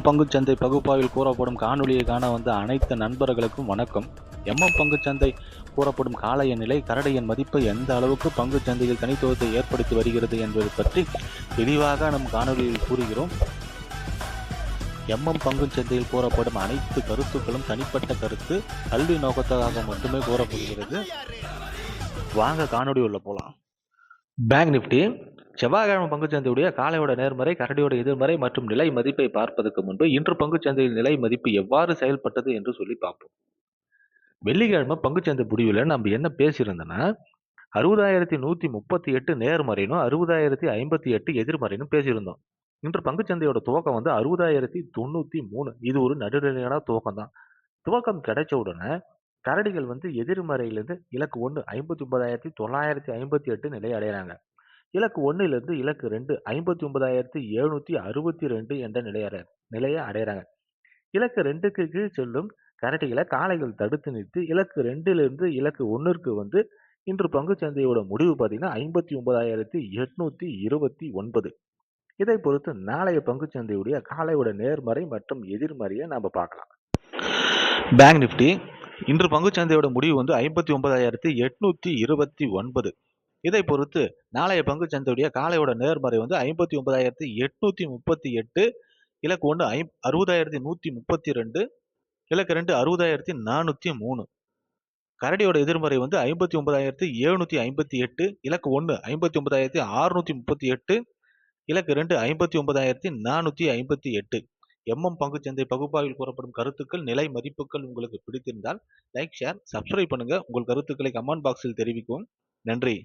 பங்குச்சந்தை பகுப்பாய்வில் கூறப்படும் காணொளியை காண வந்த அனைத்து நண்பர்களுக்கும் வணக்கம். பங்குச்சந்தை கூறப்படும் காளைய நிலை கரடியின் மதிப்பு எந்த அளவுக்கு பங்குச்சந்தையில் தனித்துவத்தை ஏற்படுத்தி வருகிறது என்பது பற்றி தெளிவாக நம் காணொலியில் கூறுகிறோம். பங்குச்சந்தையில் கூறப்படும் அனைத்து கருத்துக்களும் தனிப்பட்ட கருத்து, கல்வி நோக்கத்துக்காக மட்டுமே கூறப்படுகிறது. வாங்க காணொலி உள்ள போலாம். பேங்க் நிப்டி செவ்வாய்க்கிழமை பங்குச்சந்தையுடைய காலையோட நேர்மறை, கரடியோட எதிர்மறை மற்றும் நிலை மதிப்பை பார்ப்பதற்கு முன்பு இன்று பங்குச்சந்தையில் நிலை மதிப்பு எவ்வாறு செயல்பட்டது என்று சொல்லி பார்ப்போம். வெள்ளிக்கிழமை பங்குச்சந்தை முடிவில் நம்ம என்ன பேசியிருந்தோம்னா 60,138 நேர்மறைனும் 60,058 எதிர்மறைனும் பேசியிருந்தோம். இன்று பங்குச்சந்தையோட துவக்கம் 60,093. இது ஒரு நடுநிலையான துவக்கம் தான். துவக்கம் கிடைச்ச உடனே கரடிகள் எதிர்மறையிலிருந்து இலக்கு 1 59,958 நிலை அடைகிறாங்க. இலக்கு 1லிருந்து இலக்கு 2 59,762 என்ற நிலையை அடைகிறாங்க. இலக்கு 2க்கு கீழ் செல்லும் கரடிகளை காளைகள் தடுத்து நிறுத்தி இலக்கு 2லிருந்து இலக்கு 1ற்கு இன்று பங்குச்சந்தையோட முடிவு பார்த்தீங்கன்னா 59,829. இதை பொறுத்து நாளைய பங்குச்சந்தையுடைய காலையோட நேர்மறை மற்றும் எதிர்மறையை நாம பார்க்கலாம். பேங்க் நிப்டி இன்று பங்குச்சந்தையோட முடிவு 59,829. இதை பொறுத்து நாளைய பங்குச்சந்தையுடைய காலையோட நேர்மறை 59,838, இலக்கு 1 60,132, இலக்கு 2 60,403. கரடியோட எதிர்மறை 59,758, இலக்கு 1 59,638, இலக்கு 2 59,458. பங்குச்சந்தை பகுப்பாய்வில் கூறப்படும் கருத்துக்கள், நிலை மதிப்புகள் உங்களுக்கு பிடித்திருந்தால் லைக், ஷேர், சப்ஸ்கிரைப் பண்ணுங்க. உங்கள் கருத்துக்களை கமெண்ட் பாக்ஸில் தெரிவிக்கவும். நன்றி.